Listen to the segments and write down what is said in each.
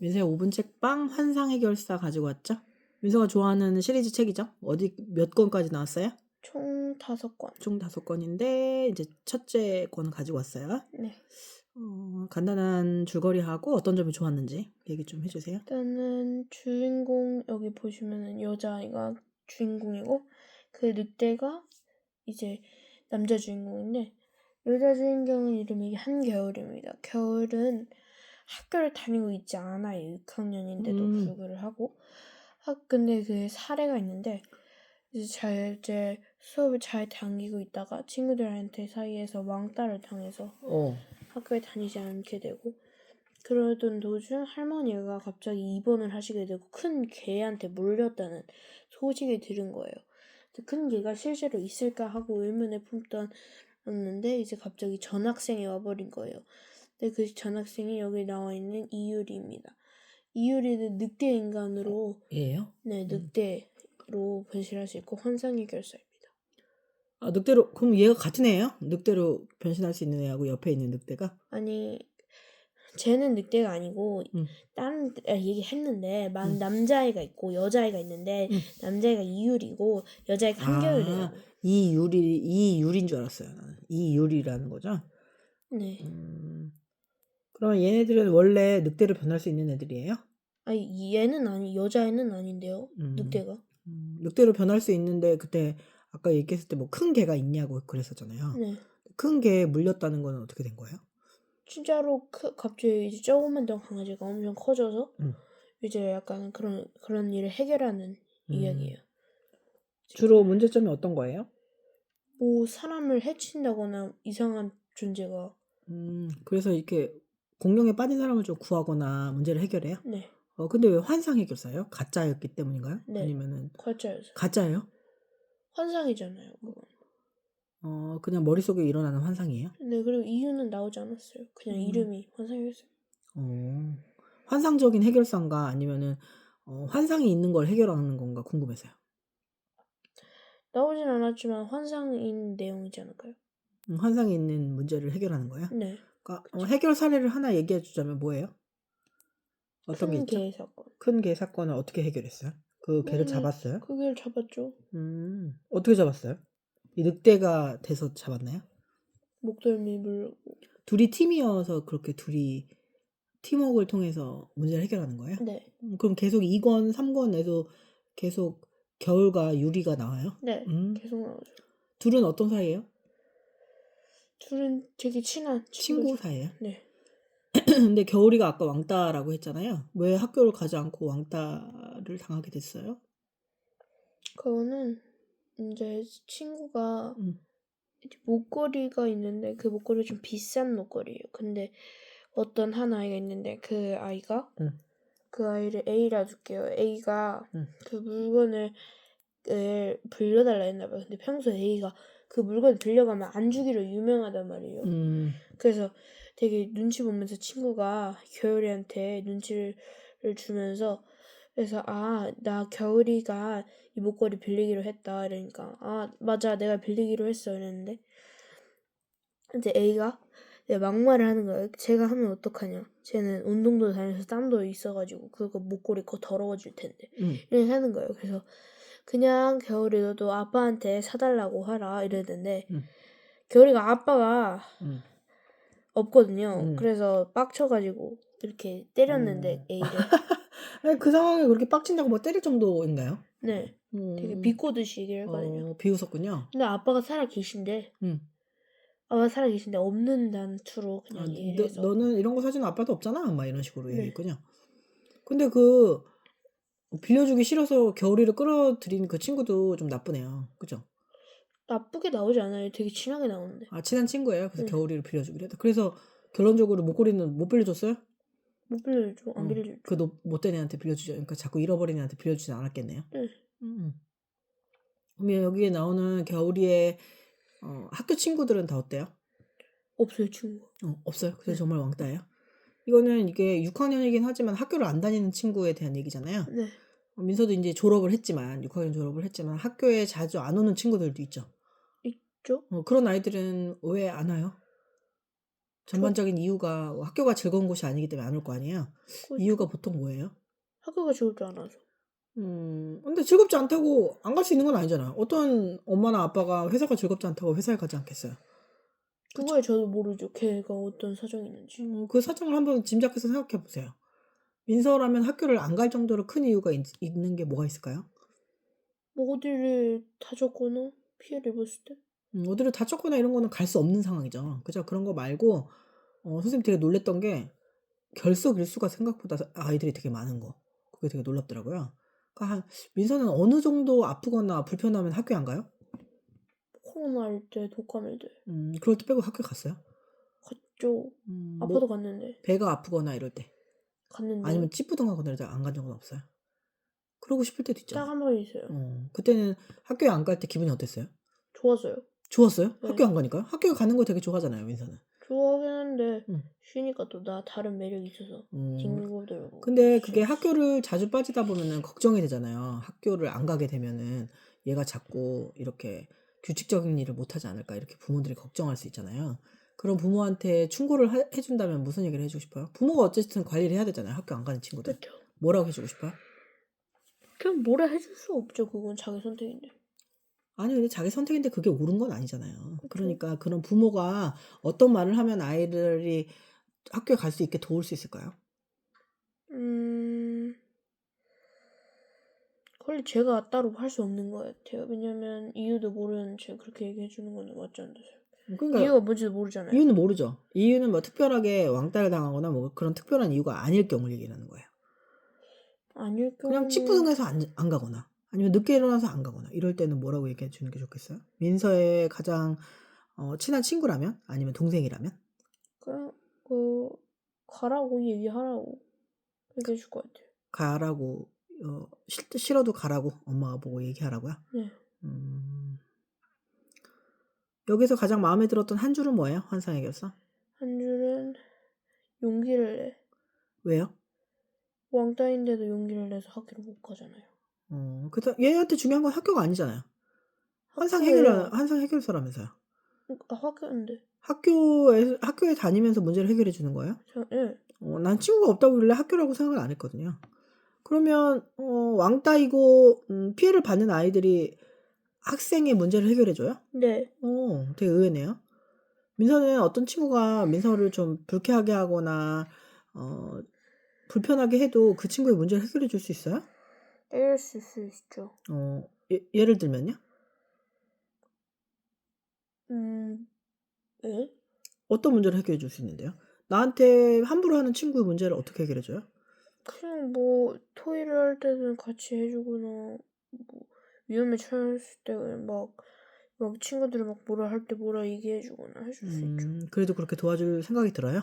민서의 5분 책방 환상 해결사 가지고 왔죠? 민서가 좋아하는 시리즈 책이죠? 어디 몇 권까지 나왔어요? 총 5권. 총 5권인데 이제 첫째 권 가지고 왔어요. 네. 간단한 줄거리하고 어떤 점이 좋았는지 얘기 좀 해주세요. 일단은 주인공 여기 보시면은 여자아이가 주인공이고 그 늑대가 이제 남자 주인공인데 여자 주인공은 이름이 한겨울입니다. 겨울은 학교를 다니고 있지 않아요. 6학년인데도 불구하고 근데 그 사례가 있는데 이제 수업을 잘 다니고 있다가 친구들한테 사이에서 왕따를 당해서 학교에 다니지 않게 되고 그러던 도중 할머니가 갑자기 입원을 하시게 되고 큰 개한테 물렸다는 소식을 들은 거예요. 큰 개가 실제로 있을까 하고 의문을 품었는데 이제 갑자기 전학생이 와버린 거예요. 근데 그 전학생이 여기 나와 있는 이유리입니다. 이유리는 늑대 인간으로 예요? 네, 늑대로 변신할 수 있고 환상의 결사입니다. 아, 늑대로 그럼 얘가 같은 애예요? 늑대로 변신할 수 있는 애하고 옆에 있는 늑대가? 아니 쟤는 늑대가 아니고 다른 얘기했는데 남자아이가 있고 여자아이가 있는데 남자아이가 이유리고 여자아이가 한겨울이라고. 이유리인 줄 알았어요. 나는. 이유리라는 거죠? 네. 그러면 얘네들은 원래 늑대로 변할 수 있는 애들이에요? 아니 얘는 여자애는 아닌데요. 늑대가. 늑대로 변할 수 있는데 그때 아까 얘기했을 때 뭐 큰 개가 있냐고 그랬었잖아요. 네. 큰 개에 물렸다는 건 어떻게 된 거예요? 진짜로 갑자기 이제 조그만던 강아지가 엄청 커져서 이제 약간 그런 일을 해결하는 이야기예요. 주로 문제점이 어떤 거예요? 뭐 사람을 해친다거나 이상한 존재가. 그래서 이렇게 공룡에 빠진 사람을 좀 구하거나 문제를 해결해요? 네. 근데 왜 환상 해결사예요? 가짜였기 때문인가요? 네. 아니면은 가짜였어요. 가짜예요? 환상이잖아요, 그건. 그냥 머릿속에 일어나는 환상이에요? 네, 그리고 이유는 나오지 않았어요. 그냥 이름이 환상이었어요. 환상적인 해결사인가 아니면은 환상이 있는 걸 해결하는 건가 궁금해서요. 나오진 않았지만 환상인 내용이지 않을까요? 환상이 있는 문제를 해결하는 거예요? 네. 그러니까 해결 사례를 하나 얘기해 주자면 뭐예요? 어떤 게 큰 있죠? 개 사건. 큰 개 사건을 어떻게 해결했어요? 그 개를 잡았어요? 그 개를 잡았죠. 어떻게 잡았어요? 이 늑대가 돼서 잡았나요? 목덜미 물고. 둘이 팀이어서 그렇게 둘이 팀워크를 통해서 문제를 해결하는 거예요? 네. 그럼 계속 2권, 3권에도 계속 겨울과 유리가 나와요? 네. 계속 나오죠. 둘은 어떤 사이예요? 둘은 되게 친한 친구 친구죠. 사이예요? 네. 근데 겨울이가 아까 왕따라고 했잖아요. 왜 학교를 가지 않고 왕따를 당하게 됐어요? 그거는 이제 친구가 이제 목걸이가 있는데 그 목걸이가 좀 비싼 목걸이에요. 근데 어떤 한 아이가 있는데 그 아이가 그 아이를 A라 줄게요. A가 그 물건을 빌려달라 했나 봐요. 근데 평소에 A가 그 물건을 빌려가면 안 주기로 유명하단 말이에요. 그래서 되게 눈치 보면서 친구가 겨울이한테 눈치를 주면서 그래서 나 겨울이가 이 목걸이 빌리기로 했다 이러니까 맞아 내가 빌리기로 했어 이랬는데 이제 A가 막말을 하는 거예요. 제가 하면 어떡하냐. 쟤는 운동도 다녀서 땀도 있어가지고 그거 목걸이 그거 더러워질 텐데 이렇게 하는 거예요. 그래서 그냥 겨울이 너도 아빠한테 사달라고 하라 이랬는데 겨울이가 아빠가 없거든요. 그래서 빡쳐가지고 이렇게 때렸는데 A를. 그 상황에 그렇게 빡친다고 뭐 때릴 정도인가요? 네. 되게 비꼬듯이 얘기를 했거든요. 비웃었군요. 근데 아빠가 살아 계신데 아빠가 살아 계신데 없는 단투로 그냥 얘기를 해서 너는 이런 거 사주는 아빠도 없잖아? 막 이런 식으로 네. 얘기했군요. 근데 빌려주기 싫어서 겨울이를 끌어들인 그 친구도 좀 나쁘네요. 그죠? 나쁘게 나오지 않아요. 되게 친하게 나오는데. 친한 친구예요. 그래서 겨울이를 빌려주기로 했다. 그래서 결론적으로 목걸이는 못 빌려줬어요? 못 빌려줘. 안 빌려줘. 그 못된 애한테 빌려주죠. 그러니까 자꾸 잃어버린 애한테 빌려주지 않았겠네요. 네. 그러면 여기에 나오는 겨울이의 학교 친구들은 다 어때요? 없어요, 친구. 없어요? 그래서 정말 왕따예요? 이거는 이게 6학년이긴 하지만 학교를 안 다니는 친구에 대한 얘기잖아요. 네. 민서도 이제 6학년 졸업을 했지만 학교에 자주 안 오는 친구들도 있죠. 있죠? 그런 아이들은 왜 안 와요? 전반적인 이유가 학교가 즐거운 곳이 아니기 때문에 안 올 거 아니에요. 그렇죠. 이유가 보통 뭐예요? 학교가 즐겁지 않아서. 근데 즐겁지 않다고 안 갈 수 있는 건 아니잖아요. 어떤 엄마나 아빠가 회사가 즐겁지 않다고 회사에 가지 않겠어요. 그거에 저도 모르죠. 걔가 어떤 사정이 있는지. 그 사정을 한번 짐작해서 생각해 보세요. 민서라면 학교를 안 갈 정도로 큰 이유가 있는 게 뭐가 있을까요? 뭐 어디를 다쳤거나 피해를 입었을 때? 어디를 다쳤거나 이런 거는 갈 수 없는 상황이죠. 그죠? 그런 거 말고 선생님 되게 놀랬던 게 결석일수가 생각보다 아이들이 되게 많은 거. 그게 되게 놀랍더라고요. 그러니까 민서는 어느 정도 아프거나 불편하면 학교에 안 가요? 코로나일 때, 독감일 때. 그럴 때 빼고 학교 갔어요? 갔죠. 아파도 갔는데. 배가 아프거나 이럴 때. 갔는데. 아니면 찌뿌둥하거나 이럴 때 안 간 적은 없어요? 그러고 싶을 때도 있잖아요. 딱 한 번 있어요. 그때는 학교에 안 갈 때 기분이 어땠어요? 좋았어요. 좋았어요? 네. 학교 안 가니까요? 학교 가는 거 되게 좋아하잖아요, 민서는. 좋아하긴 한데 쉬니까 또 나 다른 매력이 있어서 뒹굴고 들고. 근데 그게 학교를 자주 빠지다 보면은 걱정이 되잖아요. 학교를 안 가게 되면은 얘가 자꾸 이렇게 규칙적인 일을 못하지 않을까 이렇게 부모들이 걱정할 수 있잖아요. 그런 부모한테 충고를 해준다면 무슨 얘기를 해주고 싶어요? 부모가 어쨌든 관리를 해야 되잖아요. 학교 안 가는 친구들. 그렇죠. 뭐라고 해주고 싶어요? 그냥 뭐라 해줄 수 없죠. 그건 자기 선택인데. 아니 근데 자기 선택인데 그게 옳은 건 아니잖아요. 그러니까 그런 부모가 어떤 말을 하면 아이들이 학교에 갈 수 있게 도울 수 있을까요? 그걸 제가 따로 할 수 없는 것 같아요. 왜냐면 이유도 모르는 채 그렇게 얘기해 주는 건 맞지 않아요. 그러니까 이유가 뭔지도 모르잖아요. 이유는 모르죠. 이유는 뭐 특별하게 왕따를 당하거나 뭐 그런 특별한 이유가 아닐 경우를 얘기하는 거예요. 아닐 경우 그냥 찌뿌둥해서 안 가거나 아니면 늦게 일어나서 안 가거나 이럴 때는 뭐라고 얘기해 주는 게 좋겠어요? 민서의 가장 친한 친구라면 아니면 동생이라면? 그냥 가라고 얘기하라고 얘기해 줄 것 같아요. 가라고 싫어도 가라고 엄마가 보고 얘기하라고요? 네. 여기서 가장 마음에 들었던 한 줄은 뭐예요? 환상의 결사? 한 줄은 용기를 내. 왜요? 왕따인데도 용기를 내서 학교를 못 가잖아요. 그래서 얘한테 중요한 건 학교가 아니잖아요. 학교예요. 환상 해결사라면서요. 학교인데. 학교에 다니면서 문제를 해결해 주는 거예요? 네. 난 친구가 없다고 그러길래 학교라고 생각을 안 했거든요. 그러면 왕따이고 피해를 받는 아이들이 학생의 문제를 해결해 줘요? 네. 되게 의외네요. 민서는 어떤 친구가 민서를 좀 불쾌하게 하거나 불편하게 해도 그 친구의 문제를 해결해 줄 수 있어요? 때릴 수 있죠. 예를 들면요? 네? 어떤 문제를 해결해 줄 수 있는데요? 나한테 함부로 하는 친구의 문제를 어떻게 해결해 줘요? 그냥 뭐 토의를 할 때는 같이 해주거나 뭐 위험에 처했을 때 막 친구들이 막 뭐라 할 때 뭐라 얘기해주거나 해줄 수 있죠. 그래도 그렇게 도와줄 생각이 들어요?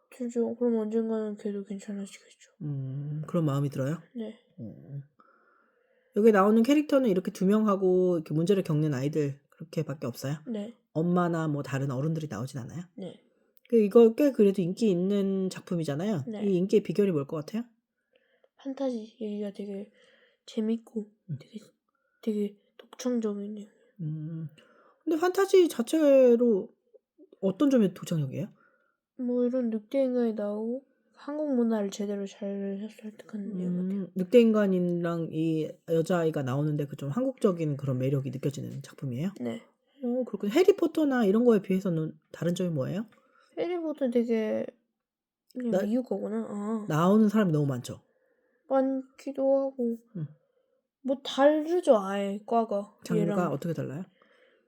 들죠. 그럼 언젠가는 걔도 괜찮아지겠죠. 그런 마음이 들어요? 네. 여기 나오는 캐릭터는 이렇게 2명하고 이렇게 문제를 겪는 아이들 그렇게밖에 없어요? 네. 엄마나 뭐 다른 어른들이 나오진 않아요? 네. 이거 꽤 그래도 인기 있는 작품이잖아요. 네. 이 인기의 비결이 뭘 것 같아요? 판타지 얘기가 되게 재밌고 되게 독창적이네요. 근데 판타지 자체로 어떤 점이 독창적이에요? 뭐 이런 늑대 인간이 나오고 한국 문화를 제대로 잘 설득하는 내용 같아요. 늑대 인간이랑 이 여자아이가 나오는데 그 좀 한국적인 그런 매력이 느껴지는 작품이에요? 네. 그렇군요. 해리포터나 이런 거에 비해서는 다른 점이 뭐예요? 해리포터 되게 그냥 미국 거구나. 나오는 사람이 너무 많죠? 많기도 하고 뭐 다르죠 아예 과가. 장르가 얘랑. 어떻게 달라요?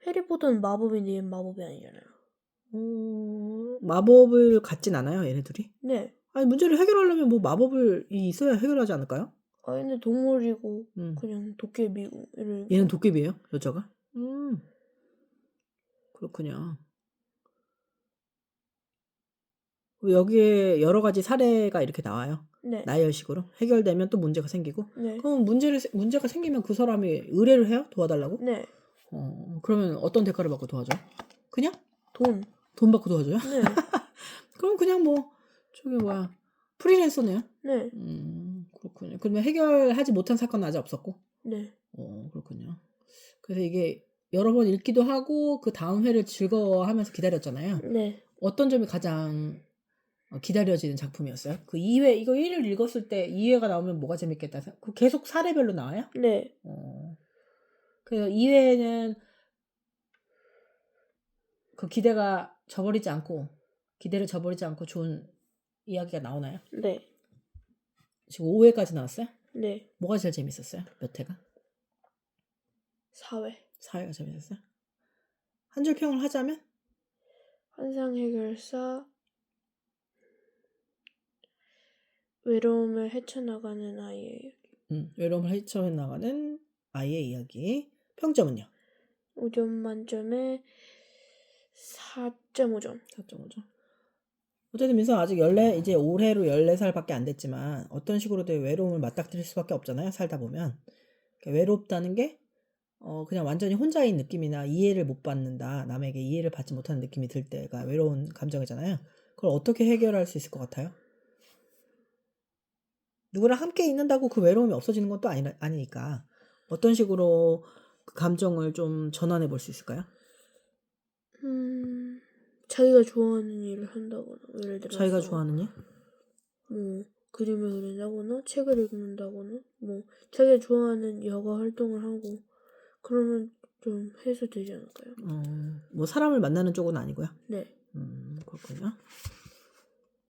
해리포터는 마법인데 얘는 마법이 아니잖아요. 마법을 갖진 않아요 얘네들이? 네. 아니 문제를 해결하려면 뭐 마법을 있어야 해결하지 않을까요? 얘는 동물이고 그냥 도깨비고 이러니까. 얘는 도깨비예요? 여자가? 그렇군요. 여기에 여러 가지 사례가 이렇게 나와요. 네. 나열식으로 해결되면 또 문제가 생기고. 네. 그럼 문제가 생기면 그 사람이 의뢰를 해요? 도와달라고? 네. 그러면 어떤 대가를 받고 도와줘요? 그냥? 돈 받고 도와줘요? 네. 그럼 그냥 뭐 저기 뭐야 프리랜서네요? 네. 그렇군요. 그러면 해결하지 못한 사건은 아직 없었고? 네. 그렇군요. 그래서 이게 여러 번 읽기도 하고 그 다음 회를 즐거워하면서 기다렸잖아요. 네. 어떤 점이 가장 기다려지는 작품이었어요? 그 2회 이거 1을 읽었을 때 2회가 나오면 뭐가 재밌겠다. 그 계속 사례별로 나와요? 네. 그래서 2회는 그 기대를 저버리지 않고 좋은 이야기가 나오나요? 네. 지금 5회까지 나왔어요? 네. 뭐가 제일 재밌었어요? 몇 회가? 4회. 4회가 재밌었어요? 한 줄 평을 하자면? 환상 해결사 외로움을 헤쳐나가는 아이예요. 외로움을 헤쳐나가는 아이의 이야기. 평점은요? 5점 만점에 4.5점. 4.5점. 어쨌든 민서 아직 이제 올해로 14살밖에 안 됐지만 어떤 식으로든 외로움을 맞닥뜨릴 수밖에 없잖아요. 살다 보면. 그러니까 외롭다는 게 그냥 완전히 혼자인 느낌이나 이해를 못 받는다. 남에게 이해를 받지 못하는 느낌이 들 때가 외로운 감정이잖아요. 그걸 어떻게 해결할 수 있을 것 같아요? 누구랑 함께 있는다고 그 외로움이 없어지는 건 또 아니니까 어떤 식으로 그 감정을 좀 전환해 볼 수 있을까요? 자기가 좋아하는 일을 한다거나 예를 들어서 자기가 좋아하는 일? 뭐 그림을 그린다거나 책을 읽는다거나 뭐 자기가 좋아하는 여가 활동을 하고 그러면 좀 해소되지 않을까요? 뭐 사람을 만나는 쪽은 아니고요. 네. 그렇군요.